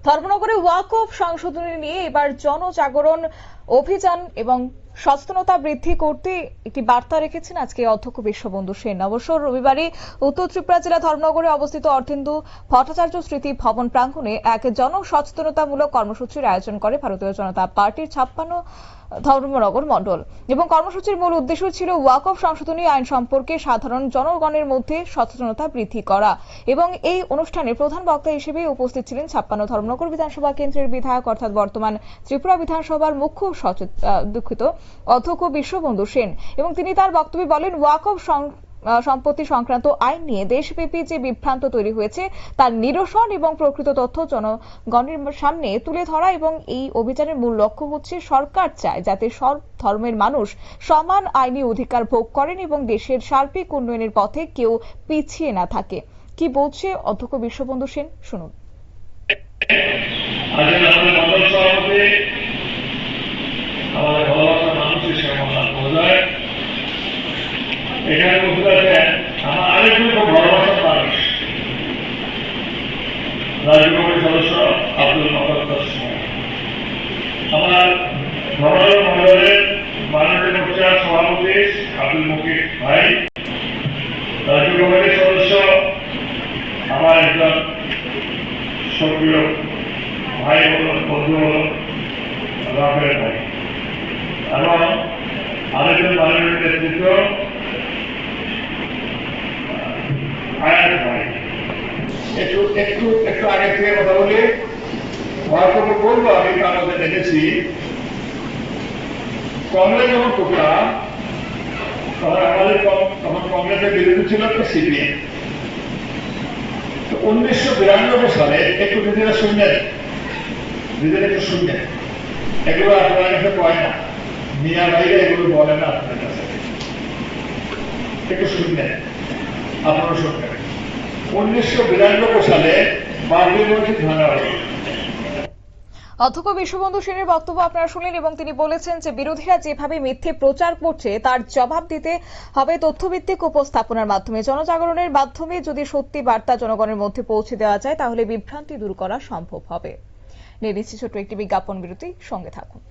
ধর্মনগরে ওয়াকফ সংশোধনী নিয়ে এবার জনজাগরণ অভিযান এবং সচেতনতা বৃদ্ধি করতে একটি বার্তা রেখেছেন আজকে অধ্যক্ষ বিশ্ববন্ধু সেন। অবশ্য রবিবারে উত্তর ত্রিপুরা জেলা ধর্মনগরে অবস্থিত অর্থেন্দু ভট্টাচার্য স্মৃতি ভবন প্রাঙ্গণে এক জনসচেতনতামূলক কর্মসূচির আয়োজন করে ভারতীয় জনতা পার্টির 56 ধর্মনগর মণ্ডল এবং কর্মসূচির মূল উদ্দেশ্য ছিল ওয়াকফ সংশোধনী আইন সম্পর্কে সাধারণ জনগণের মধ্যে সচেতনতা বৃদ্ধি করা। এবং এই অনুষ্ঠানে প্রধান বক্তা হিসেবে উপস্থিত ছিলেন 56 ধর্মনগর বিধানসভা কেন্দ্রের বিধায়ক অর্থাৎ বর্তমান ত্রিপুরা বিধানসভার মুখ্য অধ্যক্ষ বিশ্ববন্ধু সেন। এবং তিনি তার বক্তব্যে বলেন, ওয়াকফ সম্পত্তি সংক্রান্ত আইন নিয়ে দেশব্যাপী যে বিভ্রান্ত তৈরি হয়েছে তার নিরসন এবং প্রকৃত তথ্য জনগণের সামনে তুলে ধরা। এবং এই অভিযানের মূল লক্ষ্য হচ্ছে সরকার চায় যাতে সব ধর্মের মানুষ সমান আইনি অধিকার ভোগ করেন এবং দেশের সার্বিক উন্নয়নের পথে কেউ পিছিয়ে না থাকে। কি বলছে অধ্যক্ষ বিশ্ববন্ধু সেন, শুনুন। এখানে আমার আরেকজন খুব ভালোবাসার মানুষ, রাজ্য কমিটির সদস্য আব্দুল মকদ্দাস, আমার ধর্মনগর মন্ডলের মাননীয় মোর্চার সভাপতি আব্দুল মুকির ভাই, রাজ্য কমিটির সদস্য আমার একজন সক্রিয় ভাই বন্ধু রাফেল ভাই, এবং আরেকজন মাননীয় নেতৃত্ব একটু আগে থেকে কথা বলি বলবো। আমি তার মধ্যে দেখেছি কংগ্রেস যখন করতাম তখন কংগ্রেসের বিরোধী ছিল একটা সিপিএম। 1992 সালে একটু নিজেরা শুনলেন, একটু শুনলেন, এগুলো আপনার কাছে কয় না, মিয়া ভাইরা এগুলো বলে না আপনার কাছে, একটু শুনলেন, আপনারা শুনবেন। 1992 সালে বাবরি মসজিদ ভাঙা হয়েছে। অধ্যক্ষ বিশ্ববন্ধু সেনের বক্তব্য আপনারা শুনলেন এবং তিনি বলেছেন যে বিরোধীরা যেভাবে মিথ্যে প্রচার করছে তার জবাব দিতে হবে তথ্যভিত্তিক উপস্থাপনার মাধ্যমে। জনজাগরণের মাধ্যমে যদি সত্যি বার্তা জনগণের মধ্যে পৌঁছে দেওয়া যায় তাহলে বিভ্রান্তি দূর করা সম্ভব হবে। নিয়ে নিচ্ছি ছোট্ট একটি বিজ্ঞাপন বিরতি, সঙ্গে থাকুন।